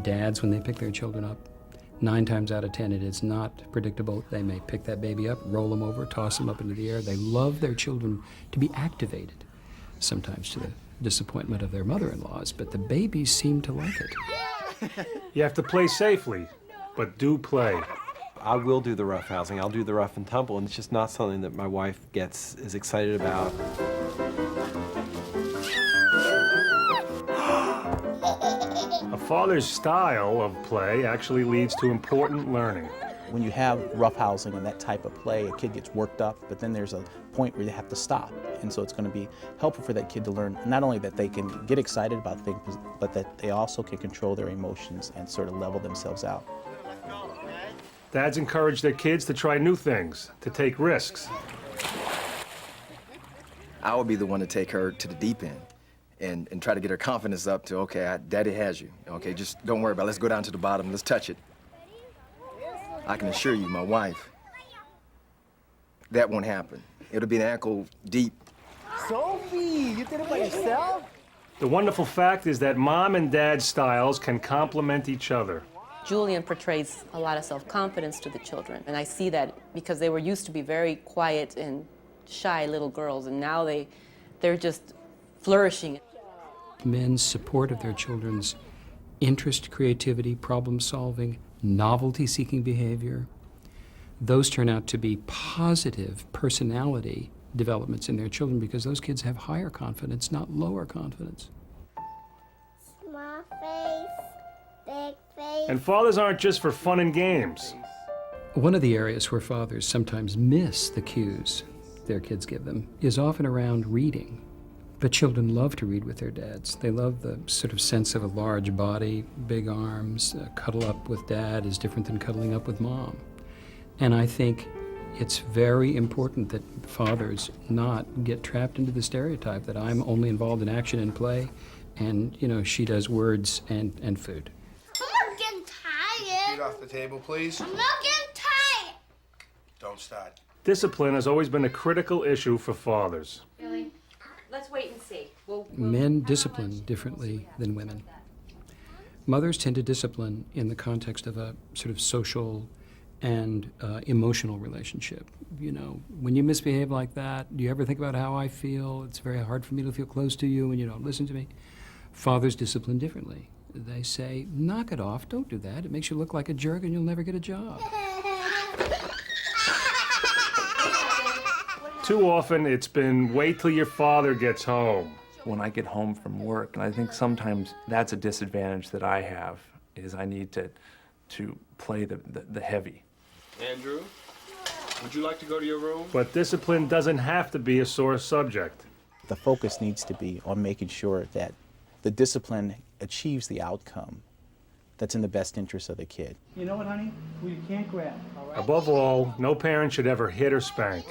Dads, when they pick their children up, 9 times out of 10, it is not predictable. They may pick that baby up, roll them over, toss them up into the air. They love their children to be activated, sometimes to the disappointment of their mother-in-laws, but the babies seem to like it. You have to play safely, but do play. I will do the rough housing. I'll do the rough and tumble, and it's just not something that my wife gets as excited about. A father's style of play actually leads to important learning. When you have roughhousing and that type of play, a kid gets worked up, but then there's a point where they have to stop. And so it's going to be helpful for that kid to learn not only that they can get excited about things, but that they also can control their emotions and sort of level themselves out. Dads encourage their kids to try new things, to take risks. I would be the one to take her to the deep end and try to get her confidence up to, okay, Daddy has you. Okay, just don't worry about it. Let's go down to the bottom. Let's touch it. I can assure you, my wife, that won't happen. It'll be an ankle deep. Sophie, you did it by yourself? The wonderful fact is that mom and dad's styles can complement each other. Julian portrays a lot of self-confidence to the children, and I see that because they were used to be very quiet and shy little girls, and now they're just flourishing. Men's support of their children's interest, creativity, problem-solving, novelty-seeking behavior, those turn out to be positive personality developments in their children because those kids have higher confidence, not lower confidence. Small face, big face. And fathers aren't just for fun and games. One of the areas where fathers sometimes miss the cues their kids give them is often around reading. But children love to read with their dads. They love the sort of sense of a large body, big arms. Cuddle up with dad is different than cuddling up with mom. And I think it's very important that fathers not get trapped into the stereotype that I'm only involved in action and play, and, you know, she does words and food. I'm getting tired. Feet off the table, please. I'm not getting tired. Don't start. Discipline has always been a critical issue for fathers. Really? Let's wait and see. Men discipline differently than women. Mothers tend to discipline in the context of a sort of social and emotional relationship. You know, when you misbehave like that, do you ever think about how I feel? It's very hard for me to feel close to you when you don't listen to me. Fathers discipline differently. They say, knock it off, don't do that. It makes you look like a jerk and you'll never get a job. Too often it's been wait till your father gets home. When I get home from work, and I think sometimes that's a disadvantage that I have, is I need to play the heavy. Andrew, would you like to go to your room? But discipline doesn't have to be a sore subject. The focus needs to be on making sure that the discipline achieves the outcome that's in the best interest of the kid. You know what, honey? You can't grab, all right? Above all, no parent should ever hit or spank.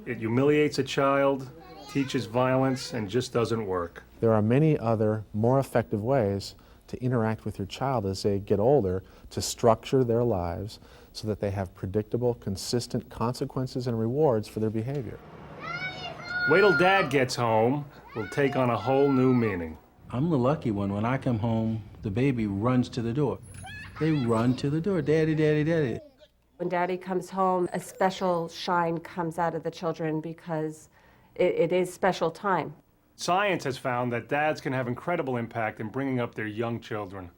It humiliates a child, teaches violence, and just doesn't work. There are many other, more effective ways to interact with your child as they get older, to structure their lives so that they have predictable, consistent consequences and rewards for their behavior. Wait till dad gets home will take on a whole new meaning. I'm the lucky one. When I come home, the baby runs to the door. They run to the door. Daddy, daddy, daddy. When Daddy comes home, a special shine comes out of the children because it is special time. Science has found that dads can have incredible impact in bringing up their young children.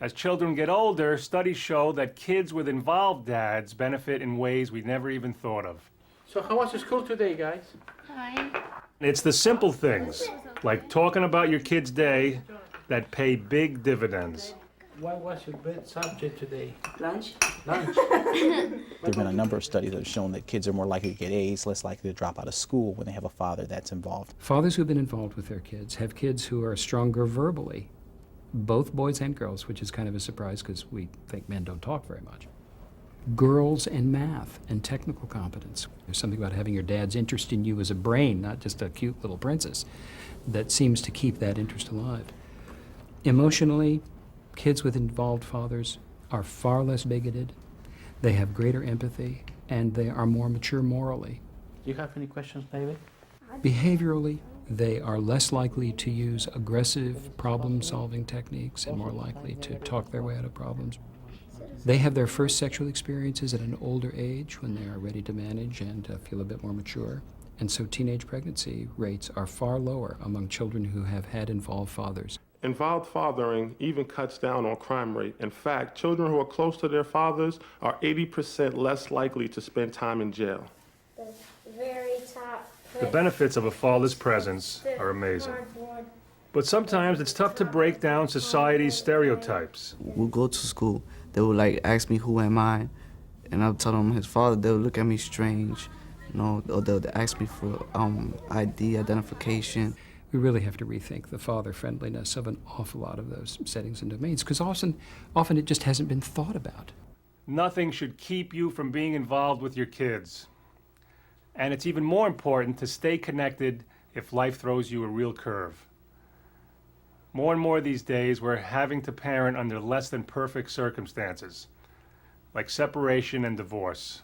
As children get older, studies show that kids with involved dads benefit in ways we never even thought of. So how was the school today, guys? Fine. It's the simple things, like talking about your kid's day, that pay big dividends. What was your best subject today? Lunch? Lunch. There have been a number of studies that have shown that kids are more likely to get A's, less likely to drop out of school when they have a father that's involved. Fathers who've been involved with their kids have kids who are stronger verbally, both boys and girls, which is kind of a surprise because we think men don't talk very much. Girls and math and technical competence. There's something about having your dad's interest in you as a brain, not just a cute little princess, that seems to keep that interest alive. Emotionally, kids with involved fathers are far less bigoted, they have greater empathy, and they are more mature morally. Do you have any questions, David? Behaviorally, They are less likely to use aggressive problem-solving techniques and more likely to talk their way out of problems. They have their first sexual experiences at an older age when they are ready to manage and feel a bit more mature. And so teenage pregnancy rates are far lower among children who have had involved fathers. Involved fathering even cuts down on crime rate. In fact, children who are close to their fathers are 80% less likely to spend time in jail. The very top. The benefits of a father's presence are amazing. But sometimes it's tough to break down society's stereotypes. We'll go to school, they will like ask me who am I, and I'll tell them his father. They'll look at me strange, you know, or they'll ask me for ID, identification. We really have to rethink the father-friendliness of an awful lot of those settings and domains, because often it just hasn't been thought about. Nothing should keep you from being involved with your kids. And it's even more important to stay connected if life throws you a real curve. More and more these days, we're having to parent under less than perfect circumstances, like separation and divorce.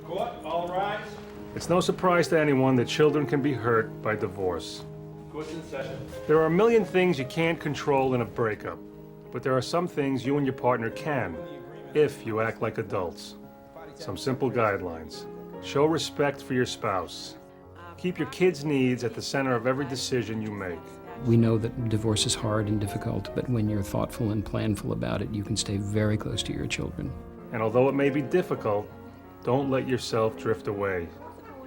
Court, all rise. It's no surprise to anyone that children can be hurt by divorce. Court's in session. There are a million things you can't control in a breakup, but there are some things you and your partner can, if you act like adults. Some simple guidelines. Show respect for your spouse. Keep your kids' needs at the center of every decision you make. We know that divorce is hard and difficult, but when you're thoughtful and planful about it, you can stay very close to your children. And although it may be difficult, don't let yourself drift away,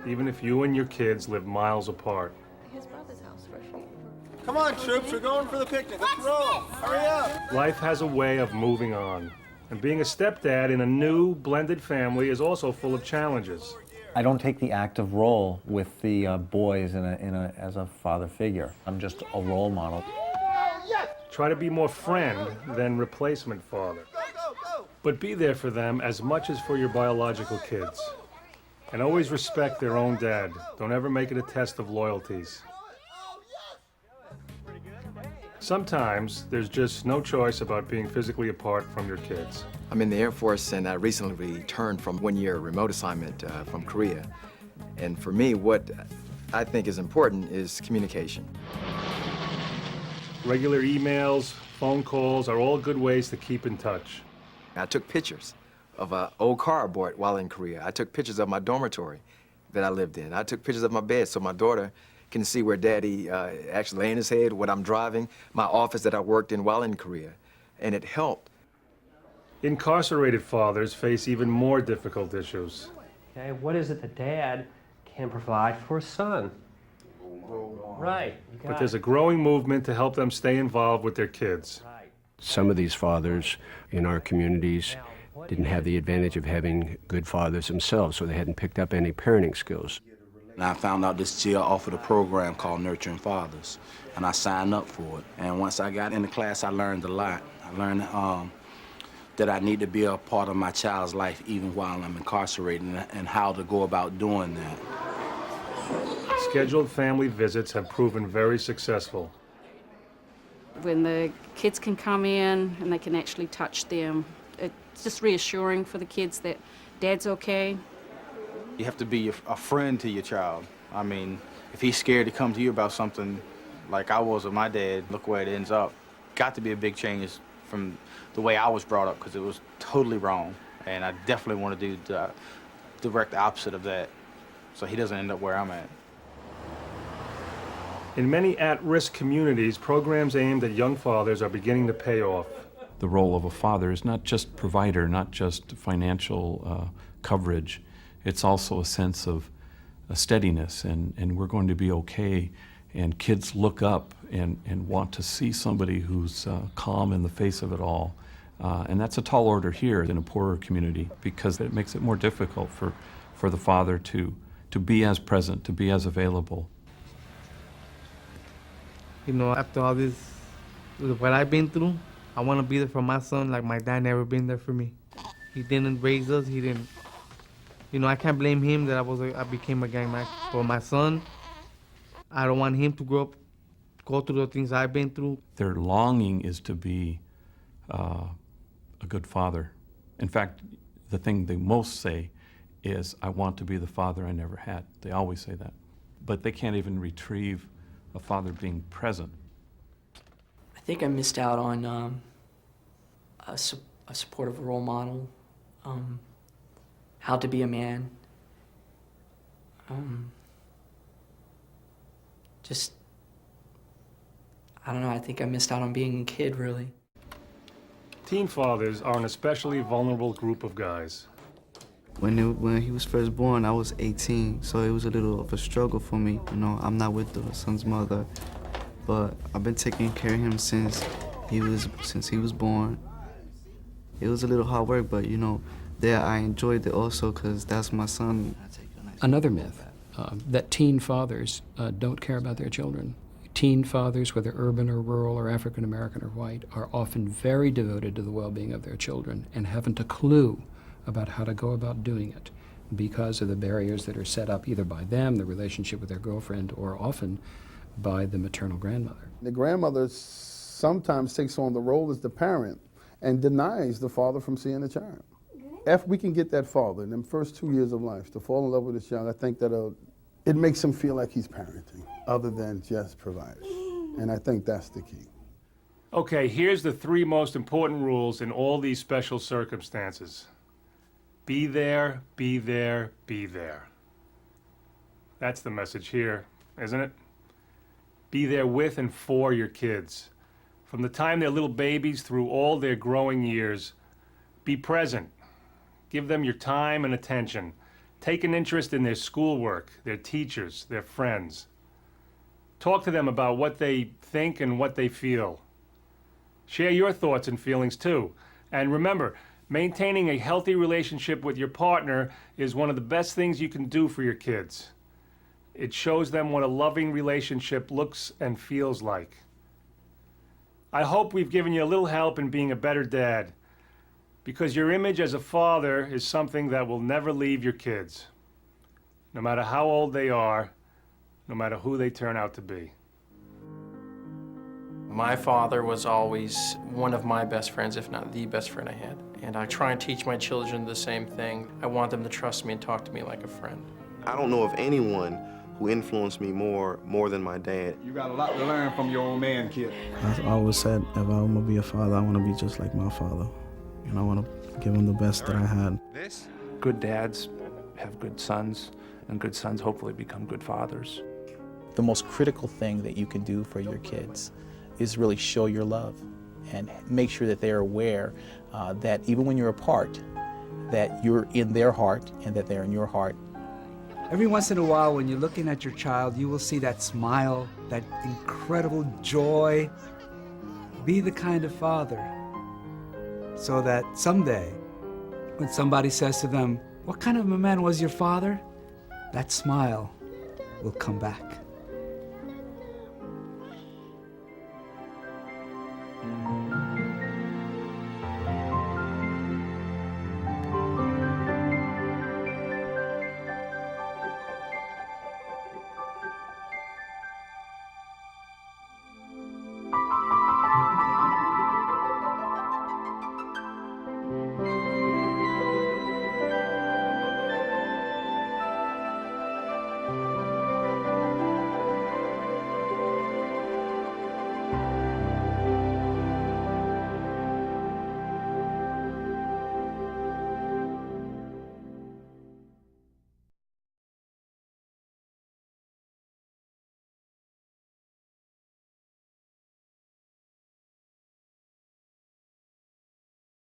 even if you and your kids live miles apart. Come on, troops, we're going for the picnic. Let's roll. Hurry up. Life has a way of moving on, and being a stepdad in a new, blended family is also full of challenges. I don't take the active role with the boys as a father figure. I'm just a role model. Try to be more friend than replacement father. But be there for them as much as for your biological kids. And always respect their own dad. Don't ever make it a test of loyalties. Sometimes there's just no choice about being physically apart from your kids. I'm in the Air Force, and I recently returned from 1-year remote assignment from Korea. And for me, what I think is important is communication. Regular emails, phone calls are all good ways to keep in touch. I took pictures of an old car I bought while in Korea. I took pictures of my dormitory that I lived in. I took pictures of my bed so my daughter can see where Daddy actually lay in his head, what I'm driving, my office that I worked in while in Korea. And it helped. Incarcerated fathers face even more difficult issues. Okay, what is it that dad can provide for a son? Right. But there's a growing movement to help them stay involved with their kids. Some of these fathers in our communities didn't have the advantage of having good fathers themselves, so they hadn't picked up any parenting skills. And I found out this jail offered a program called Nurturing Fathers, and I signed up for it. And once I got into class, I learned a lot. I learned that I need to be a part of my child's life even while I'm incarcerated, and how to go about doing that. Scheduled family visits have proven very successful. When the kids can come in and they can actually touch them, it's just reassuring for the kids that Dad's okay. You have to be a friend to your child. I mean, if he's scared to come to you about something like I was with my dad, look where it ends up. Got to be a big change from the way I was brought up, because it was totally wrong. And I definitely want to do the direct opposite of that, so he doesn't end up where I'm at. In many at-risk communities, programs aimed at young fathers are beginning to pay off. The role of a father is not just provider, not just financial coverage. It's also a sense of a steadiness, and we're going to be okay. And kids look up and want to see somebody who's calm in the face of it all. And that's a tall order here in a poorer community, because it makes it more difficult for the father to be as present, to be as available. You know, after all this, what I've been through, I want to be there for my son like my dad never been there for me. He didn't raise us, he didn't. You know, I can't blame him that I became a gang man. For my son, I don't want him to grow up, go through the things I've been through. Their longing is to be a good father. In fact, the thing they most say is, I want to be the father I never had. They always say that. but they can't even retrieve a father being present. I think I missed out on a supportive role model, how to be a man. Just, I don't know, I think I missed out on being a kid, really. Teen fathers are an especially vulnerable group of guys. When he was first born, I was 18, so it was a little of a struggle for me. You know, I'm not with the son's mother, but I've been taking care of him since he was born. It was a little hard work, but you know, there I enjoyed it also because that's my son. Another myth, that teen fathers don't care about their children. Teen fathers, whether urban or rural or African American or white, are often very devoted to the well-being of their children and haven't a clue about how to go about doing it because of the barriers that are set up either by them, the relationship with their girlfriend, or often by the maternal grandmother. The grandmother sometimes takes on the role as the parent and denies the father from seeing the child. If we can get that father in the first 2 years of life to fall in love with his child, I think that it makes him feel like he's parenting other than just providing. And I think that's the key. Okay, here's the 3 most important rules in all these special circumstances. Be there, be there, be there. That's the message here, isn't it? Be there with and for your kids. From the time they're little babies through all their growing years, be present. Give them your time and attention. Take an interest in their schoolwork, their teachers, their friends. Talk to them about what they think and what they feel. Share your thoughts and feelings too. And remember, maintaining a healthy relationship with your partner is one of the best things you can do for your kids. It shows them what a loving relationship looks and feels like. I hope we've given you a little help in being a better dad, because your image as a father is something that will never leave your kids, no matter how old they are, no matter who they turn out to be. My father was always one of my best friends, if not the best friend I had. And I try and teach my children the same thing. I want them to trust me and talk to me like a friend. I don't know of anyone who influenced me more than my dad. You got a lot to learn from your old man, kid. I always said, if I'm gonna be a father, I wanna be just like my father. And I wanna give him the best that I had. Good dads have good sons, and good sons hopefully become good fathers. The most critical thing that you can do for your kids is really show your love and make sure that they're aware that even when you're apart, that you're in their heart and that they're in your heart. Every once in a while, when you're looking at your child, you will see that smile, that incredible joy. Be the kind of father so that someday, when somebody says to them, "What kind of a man was your father?" that smile will come back.